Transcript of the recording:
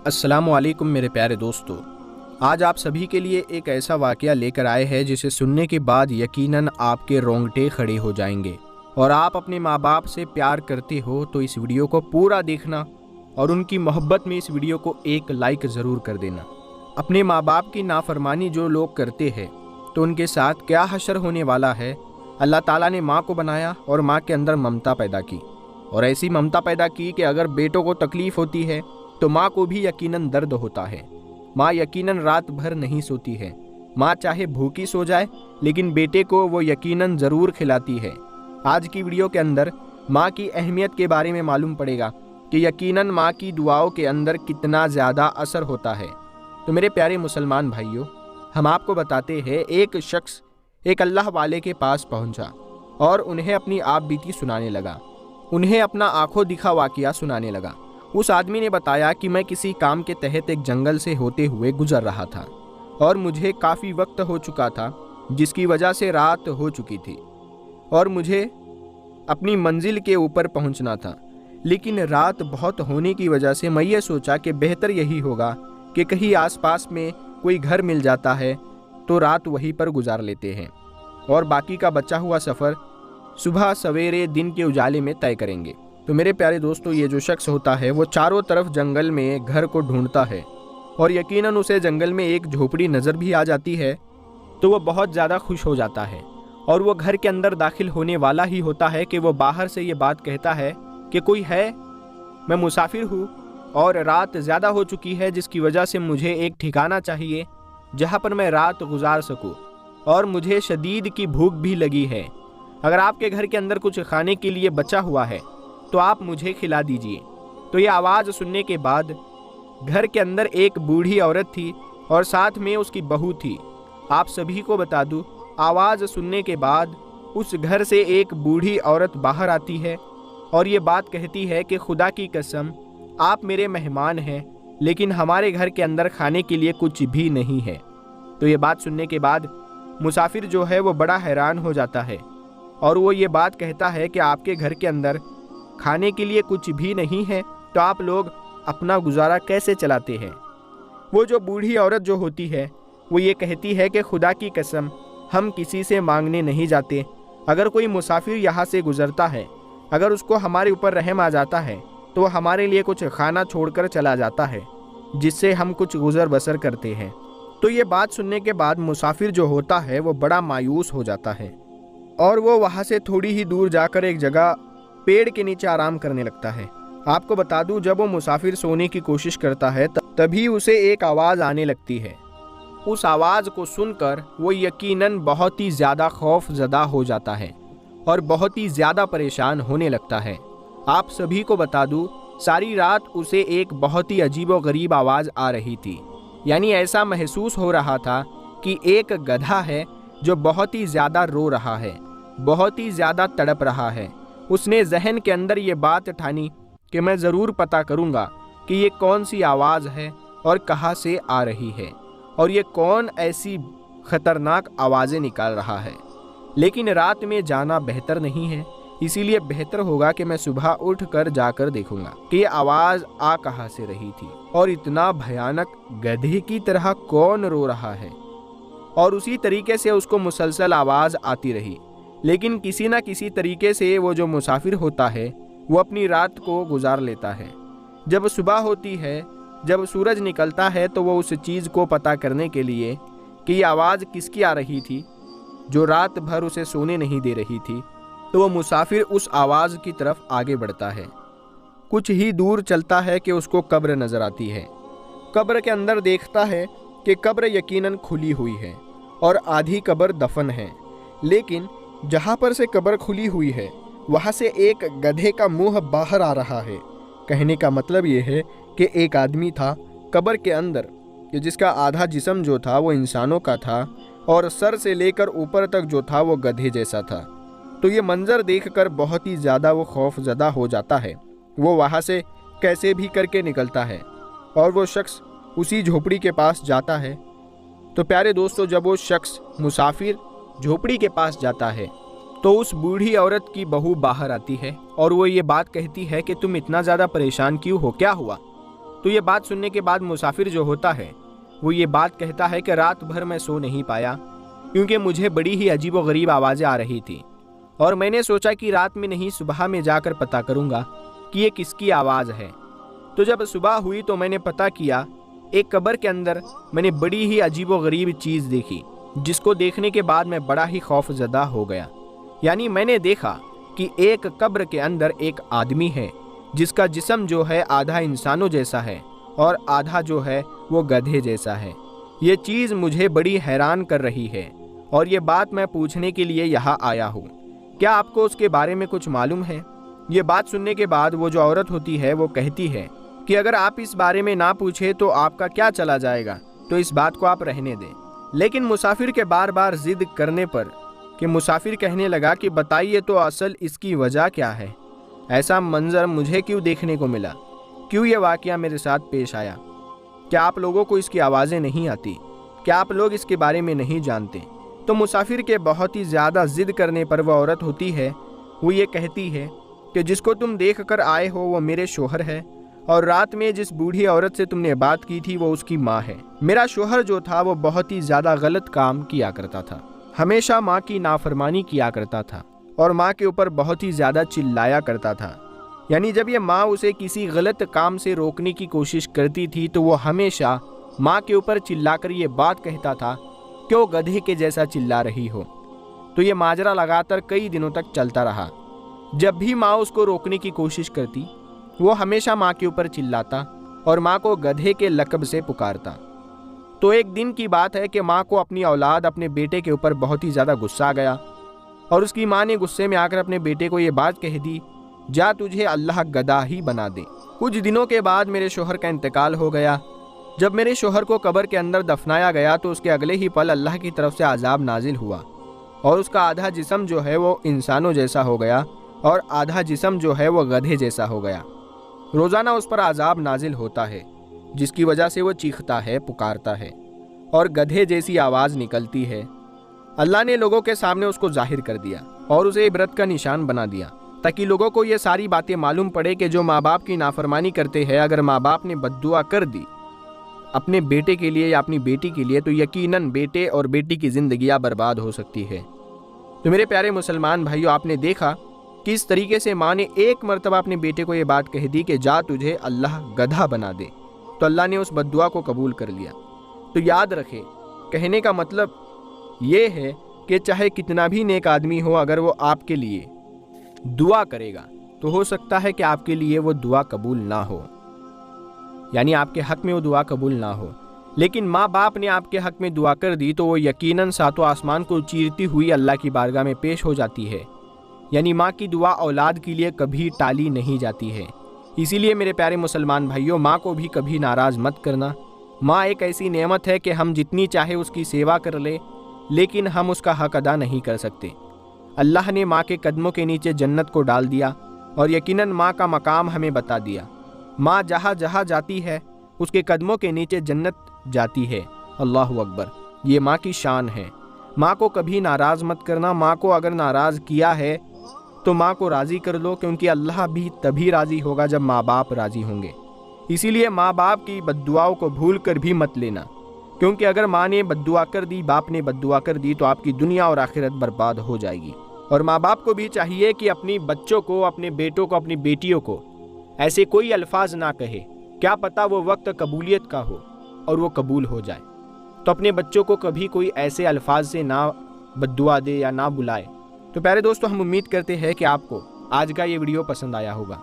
अस्सलाम वालेकुम मेरे प्यारे दोस्तों। आज आप सभी के लिए एक ऐसा वाक़या लेकर आए हैं जिसे सुनने के बाद यकीनन आपके रोंगटे खड़े हो जाएंगे। और आप अपने माँ बाप से प्यार करते हो तो इस वीडियो को पूरा देखना और उनकी मोहब्बत में इस वीडियो को एक लाइक ज़रूर कर देना। अपने माँ बाप की नाफरमानी जो लोग करते हैं तो उनके साथ क्या हशर होने वाला है। अल्लाह ताला ने माँ को बनाया और माँ के अंदर ममता पैदा की, और ऐसी ममता पैदा की कि अगर बेटों को तकलीफ़ होती है तो माँ को भी यकीनन दर्द होता है। माँ यकीनन रात भर नहीं सोती है। माँ चाहे भूखी सो जाए लेकिन बेटे को वो यकीनन ज़रूर खिलाती है। आज की वीडियो के अंदर माँ की अहमियत के बारे में मालूम पड़ेगा कि यकीनन माँ की दुआओं के अंदर कितना ज़्यादा असर होता है। तो मेरे प्यारे मुसलमान भाइयों, हम आपको बताते हैं, एक शख्स एक अल्लाह वाले के पास पहुँचा और उन्हें अपनी आप बीती सुनाने लगा। उन्हें अपना आंखों दिखा वाक़या सुनाने लगा। उस आदमी ने बताया कि मैं किसी काम के तहत एक जंगल से होते हुए गुजर रहा था और मुझे काफ़ी वक्त हो चुका था, जिसकी वजह से रात हो चुकी थी और मुझे अपनी मंजिल के ऊपर पहुंचना था। लेकिन रात बहुत होने की वजह से मैं ये सोचा कि बेहतर यही होगा कि कहीं आसपास में कोई घर मिल जाता है तो रात वहीं पर गुजार लेते हैं और बाकी का बचा हुआ सफ़र सुबह सवेरे दिन के उजाले में तय करेंगे। तो मेरे प्यारे दोस्तों, ये जो शख्स होता है वो चारों तरफ जंगल में घर को ढूंढता है और यकीनन उसे जंगल में एक झोपड़ी नज़र भी आ जाती है तो वो बहुत ज़्यादा खुश हो जाता है और वो घर के अंदर दाखिल होने वाला ही होता है कि वो बाहर से ये बात कहता है कि कोई है, मैं मुसाफिर हूँ और रात ज़्यादा हो चुकी है, जिसकी वजह से मुझे एक ठिकाना चाहिए जहाँ पर मैं रात गुजार सकूँ और मुझे शदीद की भूख भी लगी है। अगर आपके घर के अंदर कुछ खाने के लिए बचा हुआ है तो आप मुझे खिला दीजिए। तो ये आवाज़ सुनने के बाद घर के अंदर एक बूढ़ी औरत थी और साथ में उसकी बहू थी। आप सभी को बता दूं, आवाज़ सुनने के बाद उस घर से एक बूढ़ी औरत बाहर आती है और ये बात कहती है कि खुदा की कसम, आप मेरे मेहमान हैं लेकिन हमारे घर के अंदर खाने के लिए कुछ भी नहीं है। तो ये बात सुनने के बाद मुसाफिर जो है वो बड़ा हैरान हो जाता है और वो ये बात कहता है कि आपके घर के अंदर खाने के लिए कुछ भी नहीं है तो आप लोग अपना गुजारा कैसे चलाते हैं। वो जो बूढ़ी औरत जो होती है वो ये कहती है कि खुदा की कसम, हम किसी से मांगने नहीं जाते। अगर कोई मुसाफिर यहाँ से गुजरता है, अगर उसको हमारे ऊपर रहम आ जाता है तो वो हमारे लिए कुछ खाना छोड़कर चला जाता है जिससे हम कुछ गुजर बसर करते हैं। तो ये बात सुनने के बाद मुसाफिर जो होता है वो बड़ा मायूस हो जाता है और वो वहाँ से थोड़ी ही दूर जाकर एक जगह पेड़ के नीचे आराम करने लगता है। आपको बता दूं, जब वो मुसाफिर सोने की कोशिश करता है तभी उसे एक आवाज़ आने लगती है। उस आवाज़ को सुनकर वो यकीनन बहुत ही ज़्यादा खौफज़दा हो जाता है और बहुत ही ज़्यादा परेशान होने लगता है। आप सभी को बता दूं, सारी रात उसे एक बहुत ही अजीबोगरीब आवाज़ आ रही थी। यानी ऐसा महसूस हो रहा था कि एक गधा है जो बहुत ही ज़्यादा रो रहा है, बहुत ही ज़्यादा तड़प रहा है। उसने जहन के अंदर ये बात ठानी कि मैं ज़रूर पता करूँगा कि ये कौन सी आवाज़ है और कहाँ से आ रही है और ये कौन ऐसी ख़तरनाक आवाज़ें निकाल रहा है। लेकिन रात में जाना बेहतर नहीं है, इसीलिए बेहतर होगा कि मैं सुबह उठ कर जाकर देखूँगा कि ये आवाज़ आ कहाँ से रही थी और इतना भयानक गधे की तरह कौन रो रहा है। और उसी तरीके से उसको मुसलसल आवाज़ आती रही, लेकिन किसी न किसी तरीके से वो जो मुसाफिर होता है वो अपनी रात को गुजार लेता है। जब सुबह होती है, जब सूरज निकलता है तो वो उस चीज़ को पता करने के लिए कि ये आवाज़ किसकी आ रही थी जो रात भर उसे सोने नहीं दे रही थी, तो वो मुसाफिर उस आवाज़ की तरफ आगे बढ़ता है। कुछ ही दूर चलता है कि उसको कब्र नज़र आती है। कब्र के अंदर देखता है कि कब्र यकीनन खुली हुई है और आधी कब्र दफन है, लेकिन जहाँ पर से कब्र खुली हुई है वहाँ से एक गधे का मुंह बाहर आ रहा है। कहने का मतलब ये है कि एक आदमी था कब्र के अंदर कि जिसका आधा जिस्म जो था वो इंसानों का था और सर से लेकर ऊपर तक जो था वो गधे जैसा था। तो ये मंजर देखकर बहुत ही ज़्यादा वो खौफज़दा हो जाता है। वो वहाँ से कैसे भी करके निकलता है और वो शख्स उसी झोपड़ी के पास जाता है। तो प्यारे दोस्तों, जब वो शख्स मुसाफिर झोपड़ी के पास जाता है तो उस बूढ़ी औरत की बहू बाहर आती है और वो ये बात कहती है कि तुम इतना ज़्यादा परेशान क्यों हो, क्या हुआ। تو یہ بات سننے کے بعد مسافر جو ہوتا ہے وہ یہ بات کہتا ہے کہ رات بھر میں سو نہیں پایا کیونکہ مجھے بڑی ہی عجیب و غریب آوازیں آ رہی تھی، اور میں نے سوچا کہ رات میں نہیں صبح میں جا کر پتہ کروں گا کہ یہ کس کی آواز ہے۔ تو جب صبح ہوئی تو میں نے پتہ کیا، ایک قبر کے اندر میں نے بڑی ہی عجیب و غریب چیز دیکھی، جس کو دیکھنے کے بعد میں بڑا ہی خوف زدہ ہو گیا۔ یعنی میں نے دیکھا کہ ایک قبر کے اندر ایک آدمی ہے جس کا جسم جو ہے آدھا انسانوں جیسا ہے اور آدھا جو ہے وہ گدھے جیسا ہے۔ یہ چیز مجھے بڑی حیران کر رہی ہے اور یہ بات میں پوچھنے کے لیے یہاں آیا ہوں، کیا آپ کو اس کے بارے میں کچھ معلوم ہے؟ یہ بات سننے کے بعد وہ جو عورت ہوتی ہے وہ کہتی ہے کہ اگر آپ اس بارے میں نہ پوچھے تو آپ کا کیا چلا جائے گا، تو اس بات کو آپ رہنے دیں۔ لیکن مسافر کے بار بار ضد کرنے پر کہ مسافر کہنے لگا کہ بتائیے تو اصل اس کی وجہ کیا ہے، ایسا منظر مجھے کیوں دیکھنے کو ملا، کیوں یہ واقعہ میرے ساتھ پیش آیا؟ کیا آپ لوگوں کو اس کی آوازیں نہیں آتی؟ کیا آپ لوگ اس کے بارے میں نہیں جانتے؟ تو مسافر کے بہت ہی زیادہ ضد کرنے پر وہ عورت ہوتی ہے، وہ یہ کہتی ہے کہ جس کو تم دیکھ کر آئے ہو وہ میرے شوہر ہے، اور رات میں جس بوڑھی عورت سے تم نے بات کی تھی وہ اس کی ماں ہے۔ میرا شوہر جو تھا وہ بہت ہی زیادہ غلط کام کیا کرتا تھا، ہمیشہ ماں کی نافرمانی کیا کرتا تھا اور ماں کے اوپر بہت ہی زیادہ چلایا کرتا تھا۔ یعنی جب یہ ماں اسے کسی غلط کام سے روکنے کی کوشش کرتی تھی تو وہ ہمیشہ ماں کے اوپر چلا کر یہ بات کہتا تھا کہ وہ گدھے کے جیسا چلا رہی ہو۔ تو یہ ماجرا لگاتار کئی دنوں تک چلتا رہا۔ جب بھی ماں اس کو روکنے کی کوشش کرتی وہ ہمیشہ ماں کے اوپر چلاتا اور ماں کو گدھے کے لقب سے پکارتا۔ تو ایک دن کی بات ہے کہ ماں کو اپنی اولاد اپنے بیٹے کے اوپر بہت ہی زیادہ غصہ آ گیا، اور اس کی ماں نے غصے میں آ کر اپنے بیٹے کو یہ بات کہہ دی، جا تجھے اللہ گدھا ہی بنا دے۔ کچھ دنوں کے بعد میرے شوہر کا انتقال ہو گیا۔ جب میرے شوہر کو قبر کے اندر دفنایا گیا تو اس کے اگلے ہی پل اللہ کی طرف سے عذاب نازل ہوا، اور اس کا آدھا جسم جو ہے وہ انسانوں جیسا ہو گیا اور آدھا جسم جو ہے وہ گدھے جیسا ہو گیا۔ روزانہ اس پر عذاب نازل ہوتا ہے، جس کی وجہ سے وہ چیختا ہے، پکارتا ہے اور گدھے جیسی آواز نکلتی ہے۔ اللہ نے لوگوں کے سامنے اس کو ظاہر کر دیا اور اسے عبرت کا نشان بنا دیا، تاکہ لوگوں کو یہ ساری باتیں معلوم پڑے کہ جو ماں باپ کی نافرمانی کرتے ہیں، اگر ماں باپ نے بد دعا کر دی اپنے بیٹے کے لیے یا اپنی بیٹی کے لیے تو یقیناً بیٹے اور بیٹی کی زندگیاں برباد ہو سکتی ہے۔ تو میرے پیارے مسلمان بھائیو، آپ نے دیکھا کہ اس طریقے سے ماں نے ایک مرتبہ اپنے بیٹے کو یہ بات کہہ دی کہ جا تجھے اللہ گدھا بنا دے، تو اللہ نے اس بد دعا کو قبول کر لیا۔ تو یاد رکھے، کہنے کا مطلب یہ ہے کہ چاہے کتنا بھی نیک آدمی ہو، اگر وہ آپ کے لیے دعا کرے گا تو ہو سکتا ہے کہ آپ کے لیے وہ دعا قبول نہ ہو، یعنی آپ کے حق میں وہ دعا قبول نہ ہو۔ لیکن ماں باپ نے آپ کے حق میں دعا کر دی تو وہ یقیناً ساتوں آسمان کو چیرتی ہوئی اللہ کی بارگاہ میں پیش ہو جاتی ہے۔ یعنی ماں کی دعا اولاد کے لیے کبھی ٹالی نہیں جاتی ہے۔ اسی لیے میرے پیارے مسلمان بھائیوں، ماں کو بھی کبھی ناراض مت کرنا۔ ماں ایک ایسی نعمت ہے کہ ہم جتنی چاہے اس کی سیوا کر لیں، لیکن ہم اس کا حق ادا نہیں کر سکتے۔ اللہ نے ماں کے قدموں کے نیچے جنت کو ڈال دیا، اور یقیناً ماں کا مقام ہمیں بتا دیا۔ ماں جہاں جہاں جاتی ہے اس کے قدموں کے نیچے جنت جاتی ہے۔ اللہ اکبر، یہ ماں کی شان ہے۔ ماں کو کبھی ناراض مت کرنا۔ ماں کو اگر ناراض کیا ہے تو ماں کو راضی کر لو، کیونکہ اللہ بھی تبھی راضی ہوگا جب ماں باپ راضی ہوں گے۔ اسی لیے ماں باپ کی بد دعاؤں کو بھول کر بھی مت لینا، کیونکہ اگر ماں نے بد دعا کر دی، باپ نے بد دعا کر دی تو آپ کی دنیا اور آخرت برباد ہو جائے گی۔ اور ماں باپ کو بھی چاہیے کہ اپنی بچوں کو، اپنے بیٹوں کو، اپنی بیٹیوں کو ایسے کوئی الفاظ نہ کہے، کیا پتہ وہ وقت قبولیت کا ہو اور وہ قبول ہو جائے۔ تو اپنے بچوں کو کبھی کوئی ایسے الفاظ سے نہ بد دعا دے یا نہ بلائے۔ تو پیارے دوستو، ہم امید کرتے ہیں کہ آپ کو آج کا یہ ویڈیو پسند آیا ہوگا۔